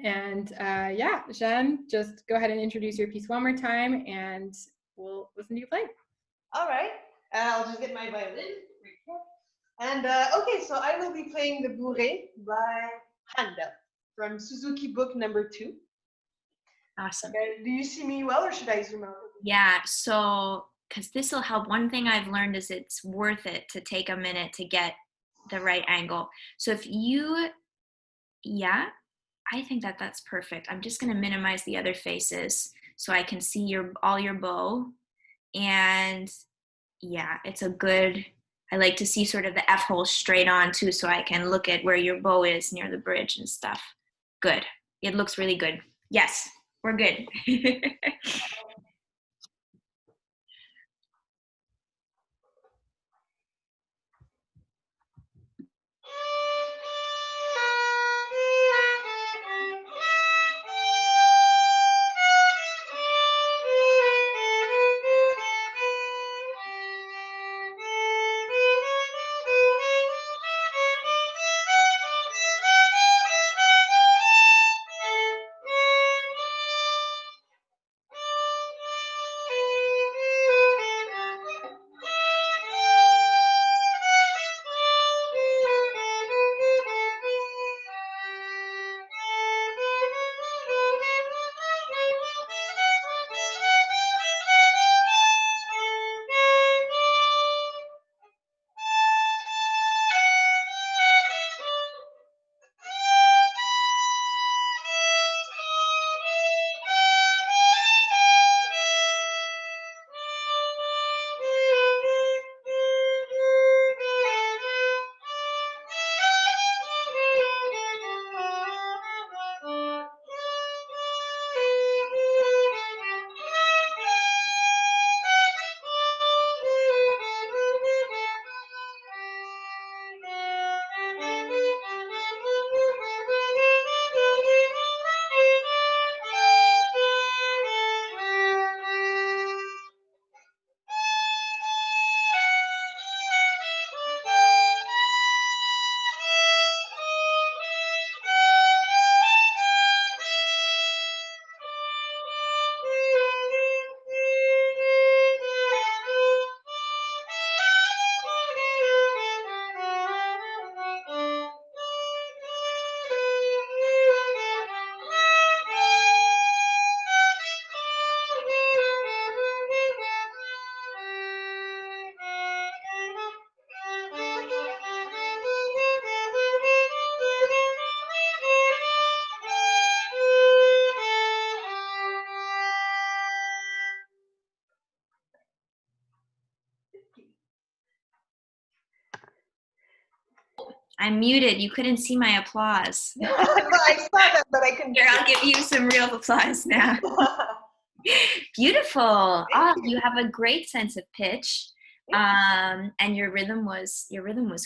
And yeah, Jeanne, just go ahead and introduce your piece one more time and we'll listen to you play. All right. I'll just get my violin right here. And okay, so I will be playing the Bourée by Handel from Suzuki Book number 2. Awesome. Okay, do you see me well, or should I zoom out? Yeah, so because this will help. One thing I've learned is it's worth it to take a minute to get the right angle. So if you, yeah, I think that that's perfect. I'm just going to minimize the other faces so I can see all your bow. And yeah, it's a good, I like to see sort of the F hole straight on too, so I can look at where your bow is near the bridge and stuff. Good. It looks really good. Yes, we're good. I'm muted. You couldn't see my applause. I saw that, but I couldn't. Here, I'll give you some real applause now. Beautiful. You have a great sense of pitch. And your rhythm was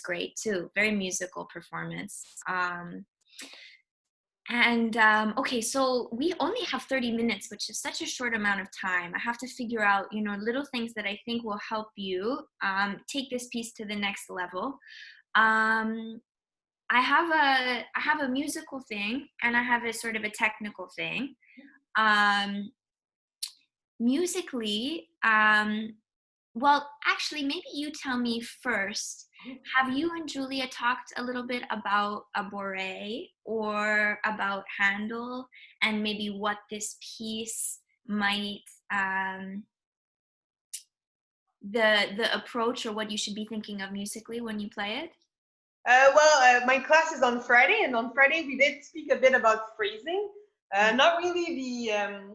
great too. Very musical performance. Okay, so we only have 30 minutes, which is such a short amount of time. I have to figure out, little things that I think will help you take this piece to the next level. I have a musical thing and I have a sort of a technical thing. Musically, well, actually, maybe you tell me first. Have you and Julia talked a little bit about a Bourée or about Handel and maybe what this piece might, the approach or what you should be thinking of musically when you play it? My class is on Friday, and on Friday we did speak a bit about phrasing. Not really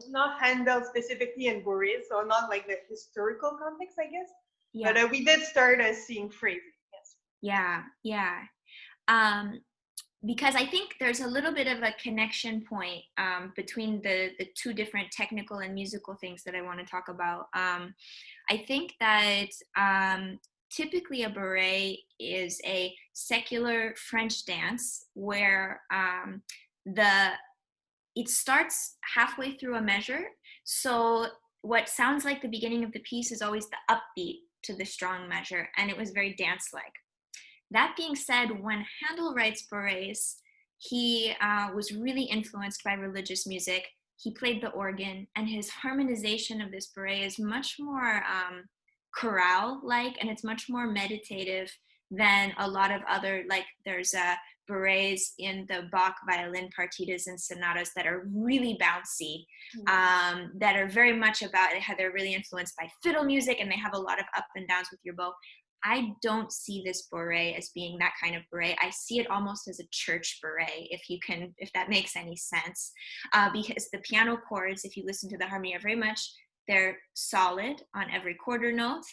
not Handel specifically and Bourée, so not like the historical context, I guess. Yeah. But we did start seeing phrasing, yes. Yeah. Because I think there's a little bit of a connection point between the two different technical and musical things that I want to talk about. I think that typically a Bourée is a secular French dance where it starts halfway through a measure. So what sounds like the beginning of the piece is always the upbeat to the strong measure, and it was very dance-like. That being said, when Handel writes Bourrées, He was really influenced by religious music. He played the organ, and his harmonization of this bourrée is much more chorale-like, and it's much more meditative than a lot of other, like there's bourrées in the Bach violin partitas and sonatas that are really bouncy, that are very much about how they're really influenced by fiddle music, and they have a lot of up and downs with your bow. I don't see this bourrée as being that kind of bourrée. I see it almost as a church bourrée, if that makes any sense, because the piano chords, if you listen to the harmony, are very much, they're solid on every quarter note,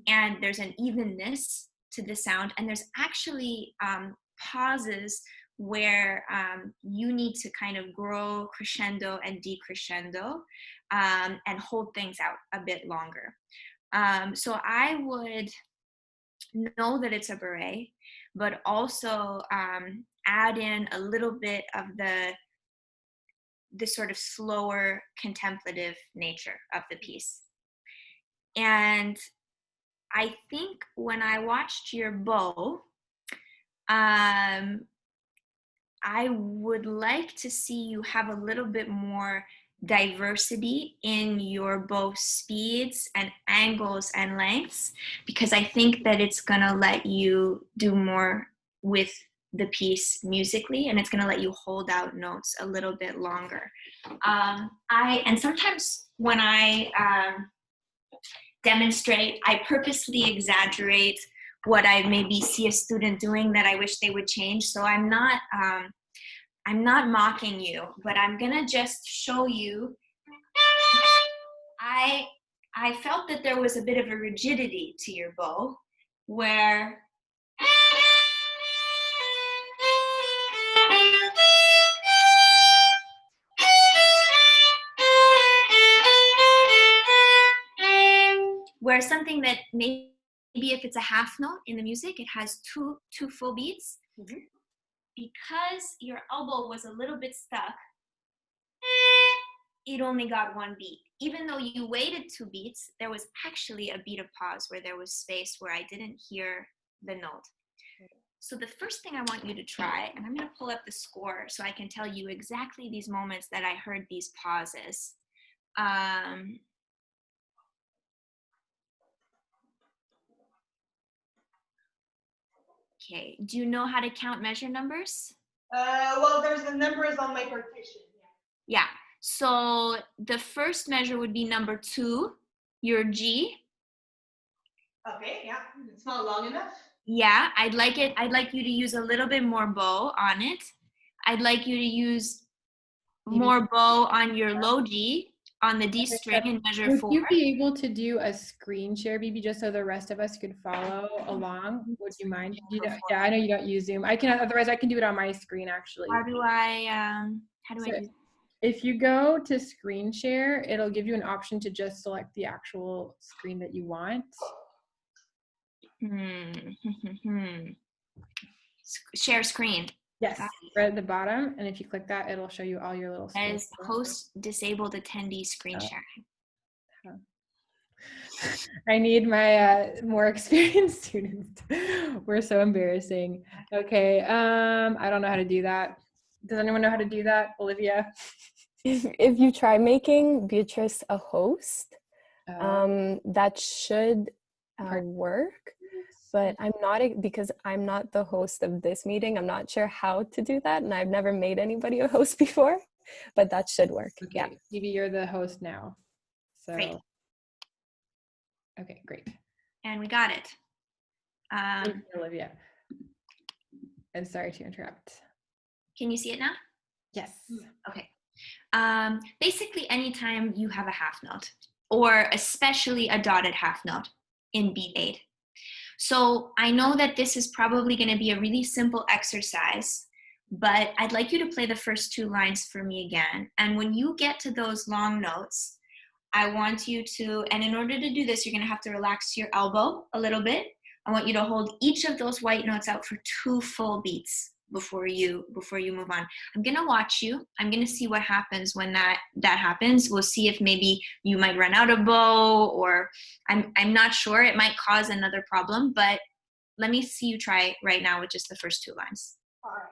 and there's an evenness to the sound, and there's actually pauses where you need to kind of grow crescendo and decrescendo, and hold things out a bit longer. So I would know that it's a bourrée, but also add in a little bit of the sort of slower contemplative nature of the piece. And I think when I watched your bow, I would like to see you have a little bit more diversity in your bow speeds and angles and lengths, because I think that it's going to let you do more with the piece musically, and it's going to let you hold out notes a little bit longer. And sometimes when I demonstrate, I purposely exaggerate what I maybe see a student doing that I wish they would change. So I'm not mocking you, but I'm gonna just show you. I felt that there was a bit of a rigidity to your bow, where something that maybe if it's a half note in the music, it has two full beats. Mm-hmm. Because your elbow was a little bit stuck, it only got one beat. Even though you waited 2 beats, there was actually a beat of pause where there was space where I didn't hear the note. So the first thing I want you to try, and I'm going to pull up the score so I can tell you exactly these moments that I heard these pauses. Okay, do you know how to count measure numbers? Well, there's the numbers on my partition. Yeah, so the first measure would be number 2, your G. Okay, yeah, it's not long enough. Yeah, I'd like you to use a little bit more bow on it. I'd like you to use more bow on your low G, on the D string, and measure 4. Would you be able to do a screen share, Bibi, just so the rest of us could follow along? Would you mind? Yeah, I know you don't use Zoom. Otherwise I can do it on my screen, actually. How do I do that? If you go to screen share, it'll give you an option to just select the actual screen that you want. Share screen. Yes, right at the bottom, and if you click that, it'll show you all your little screens. As host disabled attendee screen sharing. I need my more experienced students. We're so embarrassing. Okay, I don't know how to do that. Does anyone know how to do that, Olivia? If you try making Beatrice a host, that should work. But because I'm not the host of this meeting, I'm not sure how to do that, and I've never made anybody a host before, but that should work. Okay. Yeah. Maybe you're the host now. So. Great. Okay, great. And we got it. Thank you, Olivia. And sorry to interrupt. Can you see it now? Yes. Okay. Basically, anytime you have a half note, or especially a dotted half note in beat 8. So I know that this is probably going to be a really simple exercise, but I'd like you to play the first 2 lines for me again. And when you get to those long notes, I want you to, and in order to do this, you're going to have to relax your elbow a little bit. I want you to hold each of those white notes out for 2 full beats before you move on. I'm going to watch you. I'm going to see what happens when that happens. We'll see if maybe you might run out of bow, or I'm not sure. It might cause another problem, but let me see you try right now with just the first 2 lines. All right.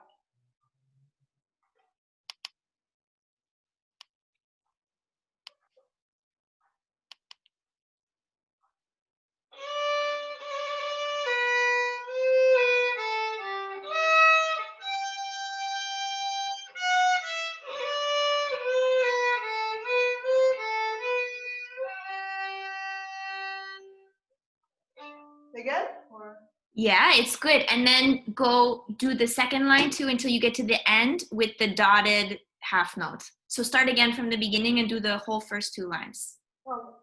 again? Or? Yeah, it's good. And then go do the second line too until you get to the end with the dotted half note. So start again from the beginning and do the whole first 2 lines. Oh,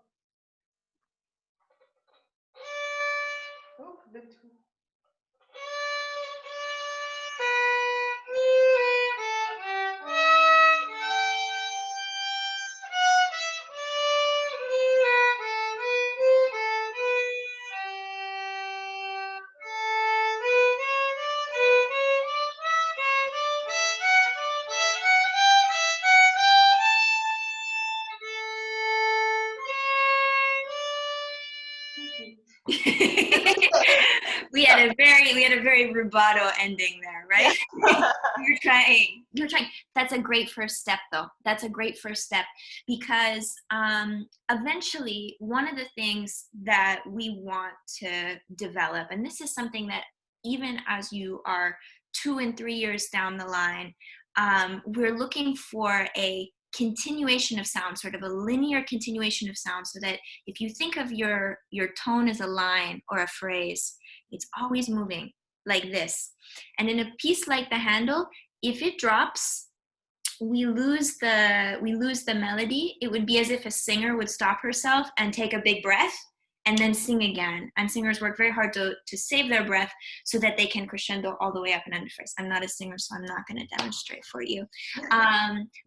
a bit too. we had a very rubato ending there, right? You're trying. That's a great first step, though. That's a great first step, because eventually one of the things that we want to develop, and this is something that even as you are 2 and 3 years down the line, we're looking for a continuation of sound, sort of a linear continuation of sound, so that if you think of your tone as a line or a phrase, it's always moving like this. And in a piece like the Handel, if it drops, we lose the melody. It would be as if a singer would stop herself and take a big breath and then sing again. And singers work very hard to save their breath so that they can crescendo all the way up and end the phrase. I'm not a singer, so I'm not going to demonstrate for you.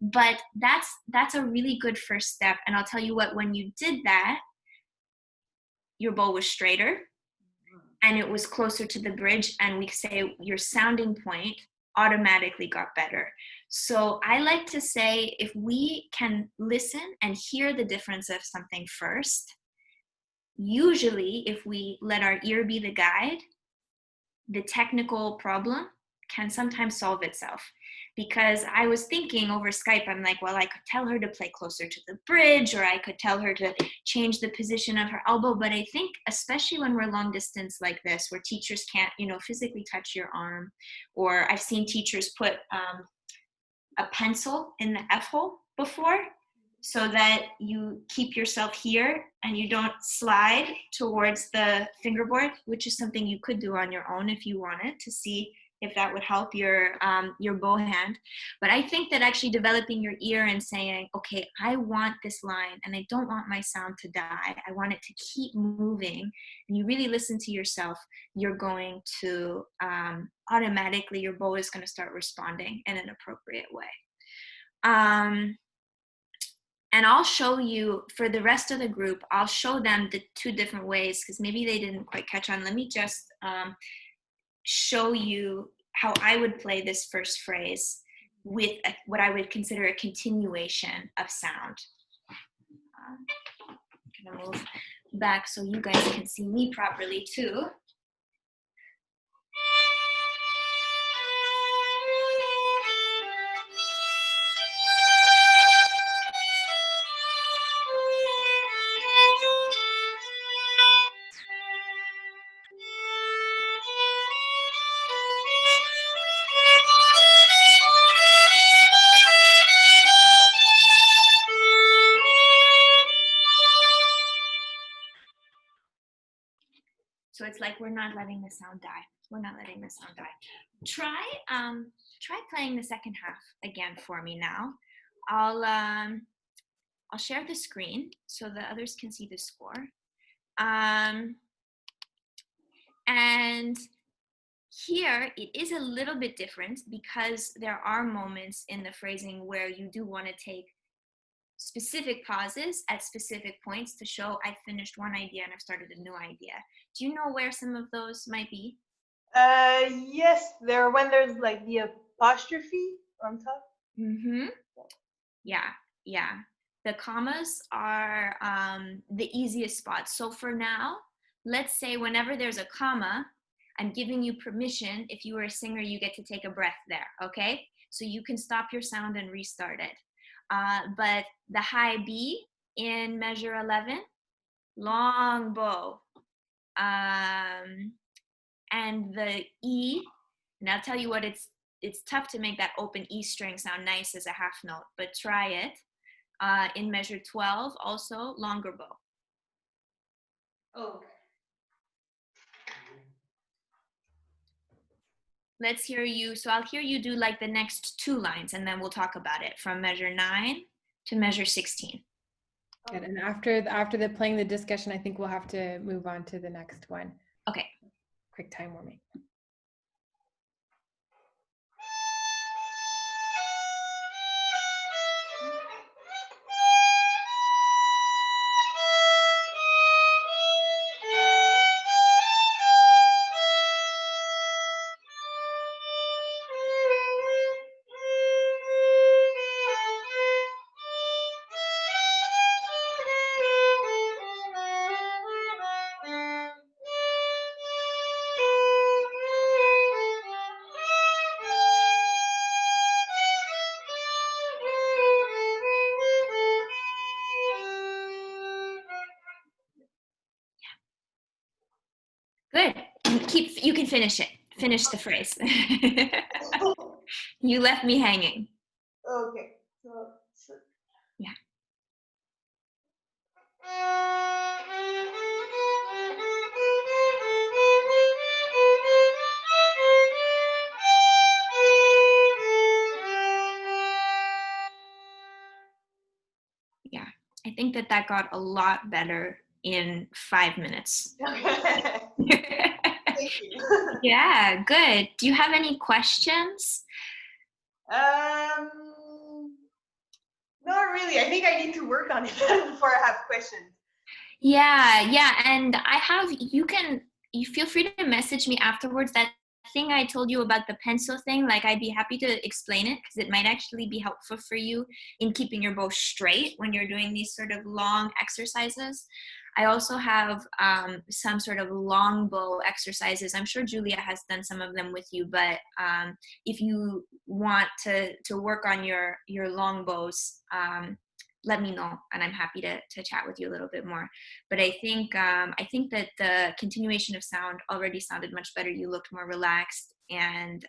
But that's a really good first step. And I'll tell you what, when you did that, your bow was straighter and it was closer to the bridge, and we say your sounding point automatically got better. So I like to say, if we can listen and hear the difference of something first, usually if we let our ear be the guide, the technical problem can sometimes solve itself. Because I was thinking over Skype, I'm like, well, I could tell her to play closer to the bridge, or I could tell her to change the position of her elbow. But I think, especially when we're long distance like this, where teachers can't, physically touch your arm, or I've seen teachers put a pencil in the F hole before, so that you keep yourself here and you don't slide towards the fingerboard, which is something you could do on your own if you wanted to see if that would help your bow hand. But I think that actually developing your ear and saying, okay, I want this line and I don't want my sound to die. I want it to keep moving. And you really listen to yourself, you're going to automatically, your bow is going to start responding in an appropriate way. And I'll show you, for the rest of the group, I'll show them the 2 different ways, because maybe they didn't quite catch on. Let me just show you how I would play this first phrase with what I would consider a continuation of sound. I'm gonna move back so you guys can see me properly too. So it's like we're not letting the sound die. We're not letting the sound die. Try playing the second half again for me now. I'll share the screen so the others can see the score. And here it is a little bit different, because there are moments in the phrasing where you do want to take specific pauses at specific points to show I finished one idea and I've started a new idea. Do you know where some of those might be? Yes, when there's like the apostrophe on top. Mm-hmm. Yeah. The commas are the easiest spots. So for now, let's say whenever there's a comma, I'm giving you permission. If you were a singer, you get to take a breath there, okay? So you can stop your sound and restart it. But the high B in measure 11, long bow. And the E, and I'll tell you what, it's tough to make that open E string sound nice as a half note, but try it. In measure 12, also longer bow. Oh, let's hear you. So I'll hear you do like the next 2 lines, and then we'll talk about it from measure 9 to measure 16. Good. And after the playing the discussion, I think we'll have to move on to the next one. Okay. Quick time warming. Good. You can finish it. Finish the phrase. You left me hanging. Okay. So. Yeah. Yeah. I think that got a lot better in 5 minutes. Thank you. Yeah, good. Do you have any questions? Not really. I think I need to work on it before I have questions. Yeah, and you feel free to message me afterwards. That thing I told you about the pencil thing, like I'd be happy to explain it because it might actually be helpful for you in keeping your bow straight when you're doing these sort of long exercises. I also have some sort of long bow exercises. I'm sure Julia has done some of them with you, but if you want to work on your long bows, let me know, and I'm happy to chat with you a little bit more. But I think that the continuation of sound already sounded much better. You looked more relaxed, and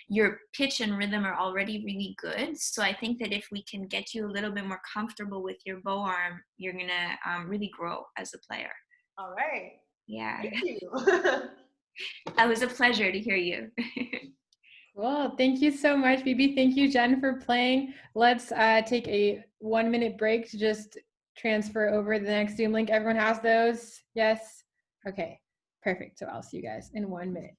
your pitch and rhythm are already really good. So I think that if we can get you a little bit more comfortable with your bow arm, you're gonna really grow as a player. All right. Yeah. Thank you. That was a pleasure to hear you. Well, thank you so much, Bibi. Thank you, Jen, for playing. Let's take a 1-minute break to just transfer over the next Zoom link. Everyone has those? Yes? Okay, perfect. So I'll see you guys in 1 minute.